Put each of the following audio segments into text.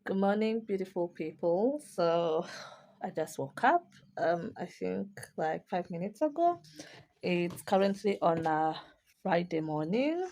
Good morning, beautiful people. So I just woke up, I think like 5 minutes ago. It's currently on a Friday morning.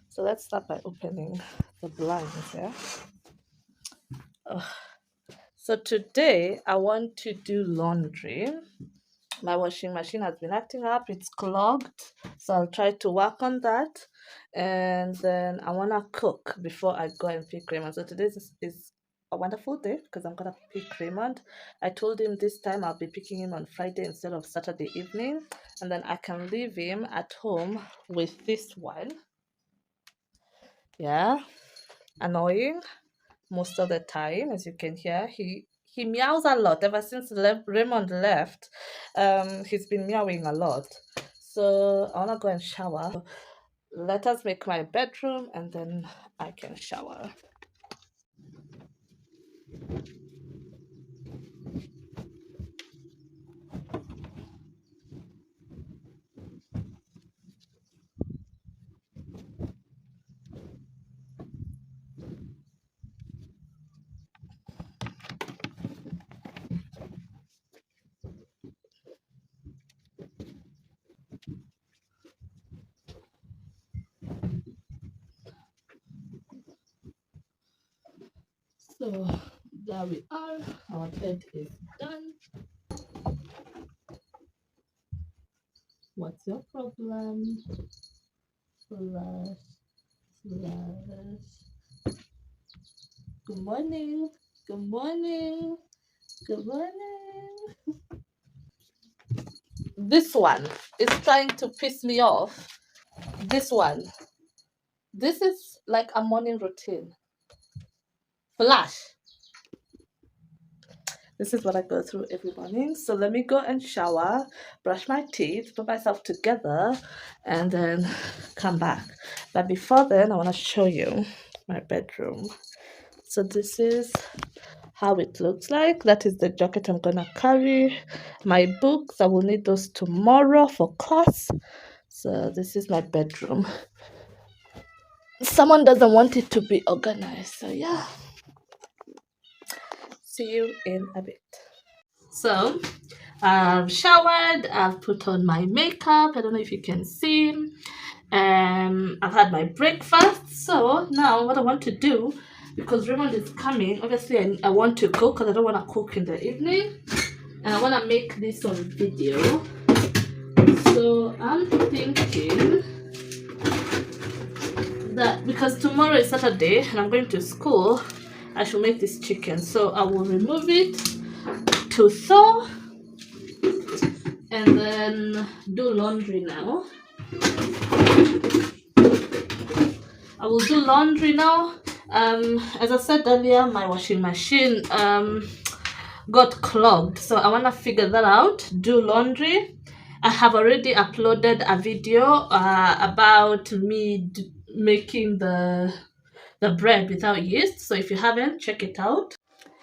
So let's start by opening the blinds, yeah? Ugh. So today I want to do laundry. My washing machine has been acting up, it's clogged. So I'll try to work on that. And then I want to cook before I go and pick Raymond. So today is a wonderful day because I'm going to pick Raymond. I told him this time I'll be picking him on Friday instead of Saturday evening. And then I can leave him at home with this one. Yeah, annoying most of the time. As you can hear, he meows a lot ever since Raymond left. He's been meowing a lot. So I want to go and shower. Let us make my bedroom and then I can shower. So there we are. Our bed is done. What's your problem? Flush, flush. Good morning. Good morning. Good morning. This one is trying to piss me off. This one. This is like a morning routine. Flash. This is what I go through every morning. So let me go and shower, brush my teeth, put myself together, and then come back. But before then, I want to show you my bedroom. So this is how it looks like. That is the jacket I'm gonna carry. My books, I will need those tomorrow for class. So this is my bedroom. Someone doesn't want it to be organized. So yeah, see you in a bit. So I've showered, I've put on my makeup. I don't know if you can see. I've had my breakfast. So now what I want to do, because Raymond is coming, obviously I want to cook because I don't want to cook in the evening. And I want to make this on video. So I'm thinking that because tomorrow is Saturday and I'm going to school, I should make this chicken. So I will remove it to thaw and then do laundry now. I will do laundry now. As I said earlier, my washing machine got clogged, so I want to figure that out. Do laundry. I have already uploaded a video about me making the bread without yeast. So if you haven't, check it out.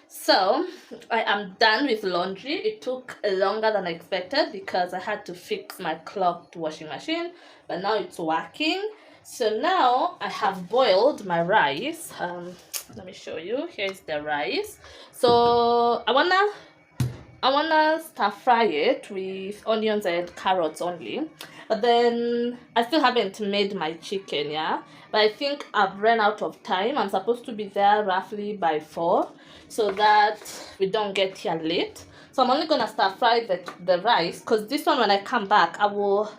So I am done with laundry. It took longer than I expected because I had to fix my clogged washing machine, but now it's working. So now I have boiled my rice. Let me show you. Here's the rice. So I wanna stir fry it with onions and carrots only. But then I still haven't made my chicken, yeah. But I think I've run out of time. I'm supposed to be there roughly by 4, so that we don't get here late. So I'm only gonna stir fry the rice, because this one when I come back I will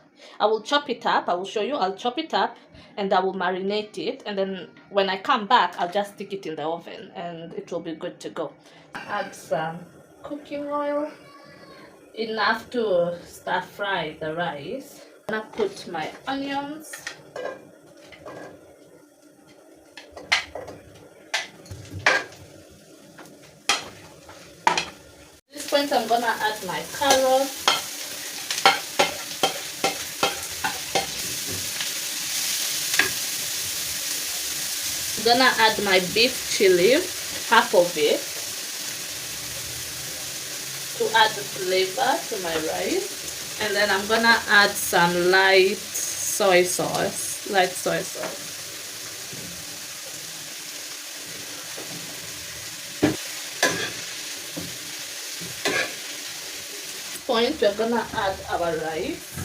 chop it up. I will show you. I'll chop it up and I will marinate it, and then when I come back I'll just stick it in the oven and it will be good to go. Add some cooking oil, enough to stir fry the rice. I'm gonna put my onions, at this point I'm gonna add my carrots, I'm gonna add my beef chili, half of it, to add the flavor to my rice. And then I'm gonna add some light soy sauce. point, we're gonna add our rice.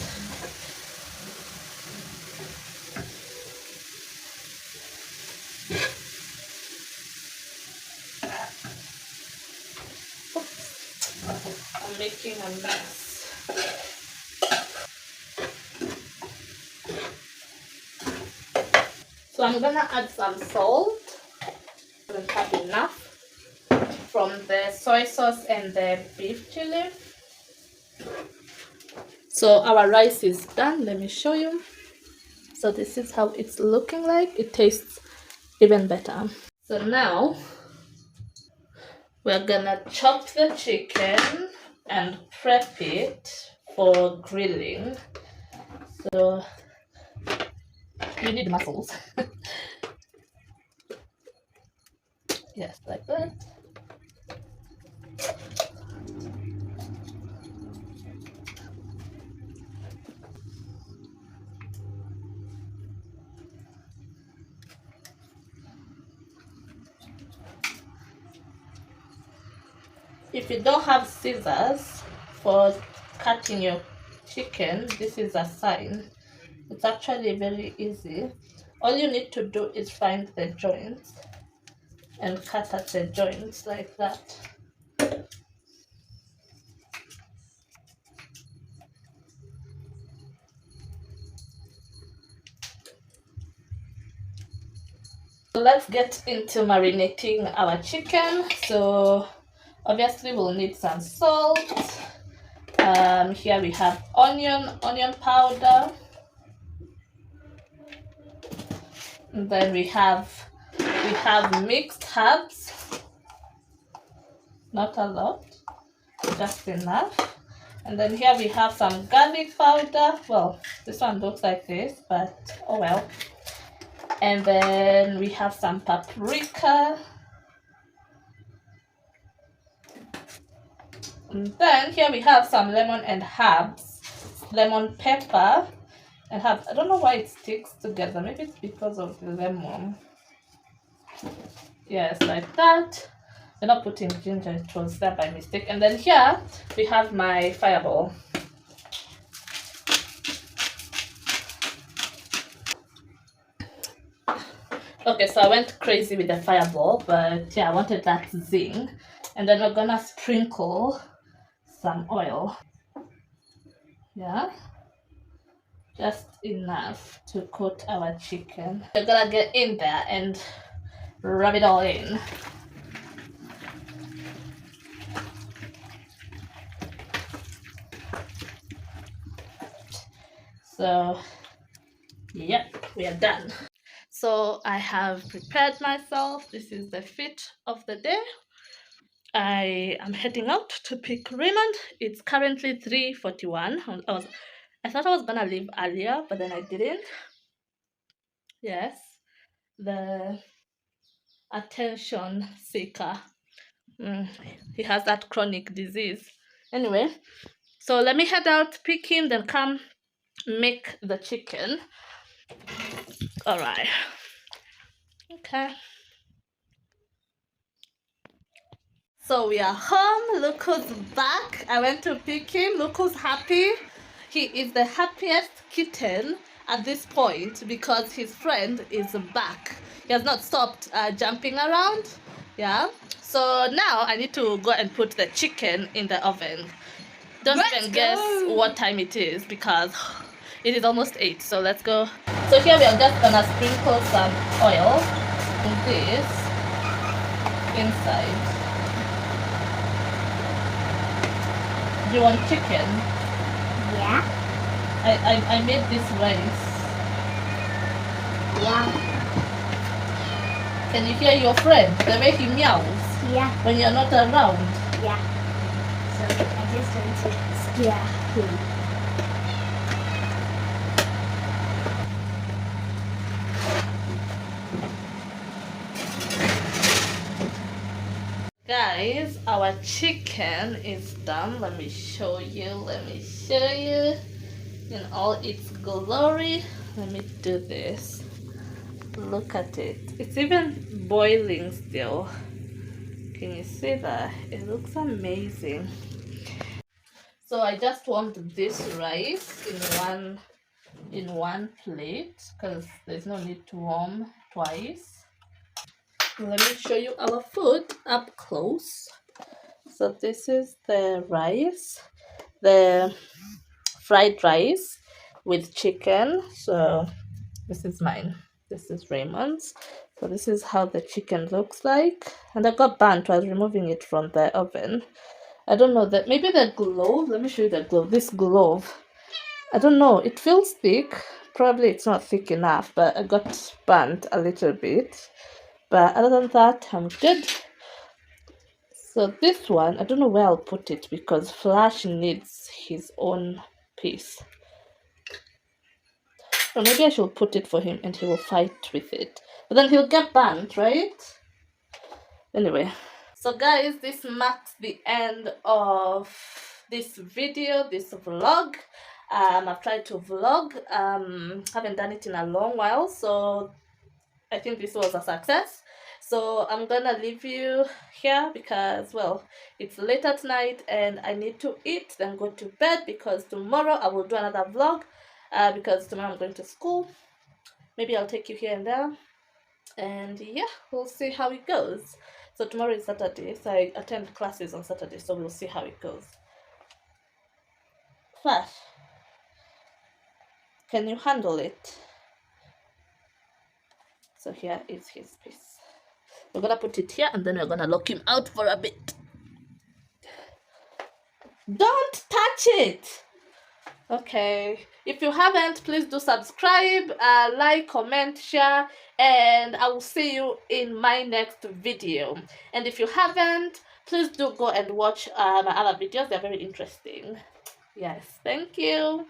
I'm making a mess. So I'm gonna add some salt. I don't have enough from the soy sauce and the beef chili. So our rice is done. Let me show you. So this is how it's looking like. It tastes even better. So now we're gonna chop the chicken and prep it for grilling. So you need muscles. Yes, like that. If you don't have scissors for cutting your chicken, this is a sign. It's actually very easy. All you need to do is find the joints and cut at the joints like that. So let's get into marinating our chicken. So obviously we'll need some salt. Here we have onion powder. And then we have mixed herbs. Not a lot, just enough. And then here we have some garlic powder. Well, this one looks like this, but oh well. And then we have some paprika. And then here we have some lemon and herbs, lemon pepper and herbs. I don't know why it sticks together. Maybe it's because of the lemon. Yes, like that. We're not putting ginger, it was there by mistake. And then here we have my fireball. Okay, so I went crazy with the fireball, but yeah, I wanted that zing. And then we're gonna sprinkle some oil. Yeah, just enough to coat our chicken. We're gonna get in there and rub it all in. So, yep, we are done. So I have prepared myself. This is the fit of the day. I am heading out to pick Raymond. It's currently 3:41. I thought I was gonna leave earlier, but then I didn't. Yes, the attention seeker. He has that chronic disease. Anyway, so let me head out, pick him, then come make the chicken. All right. Okay. So we are home. Look who's back. I went to pick him. Look who's happy. He is the happiest kitten at this point because his friend is back. He has not stopped jumping around. Yeah. So now I need to go and put the chicken in the oven. Don't even guess what time it is because it is almost 8. So let's go. So here we are just gonna sprinkle some oil in this inside. Do you want chicken? Yeah. I made this rice. Yeah. Can you hear your friend? The way he meows. Yeah. When you're not around. Yeah. So I just want to scare him. Guys, our chicken is done. Let me show you. In all its glory. Let me do this. Look at it. It's even boiling still. Can you see that? It looks amazing. So I just warmed this rice in one plate because there's no need to warm twice. Let me show you our food up close. So this is the rice, the fried rice with chicken. So this is mine. This is Raymond's. So this is how the chicken looks like. And I got burnt while removing it from the oven. I don't know that maybe the glove. Let me show you the glove. This glove. I don't know. It feels thick. Probably it's not thick enough, but I got burnt a little bit. But other than that, I'm good. So this one, I don't know where I'll put it because Flash needs his own piece. Or maybe I should put it for him and he will fight with it. But then he'll get banned, right? Anyway. So guys, this marks the end of this video, this vlog. I've tried to vlog. Haven't done it in a long while, so I think this was a success. So I'm gonna leave you here because, well, it's late at night and I need to eat, then go to bed because tomorrow I will do another vlog because tomorrow I'm going to school. Maybe I'll take you here and there. And yeah, we'll see how it goes. So tomorrow is Saturday, so I attend classes on Saturday, so we'll see how it goes. Flash, can you handle it? So here is his piece. We're gonna put it here and then we're gonna lock him out for a bit. Don't touch it! Okay, if you haven't, please do subscribe, like, comment, share, and I will see you in my next video. And if you haven't, please do go and watch my other videos. They're very interesting. Yes, thank you.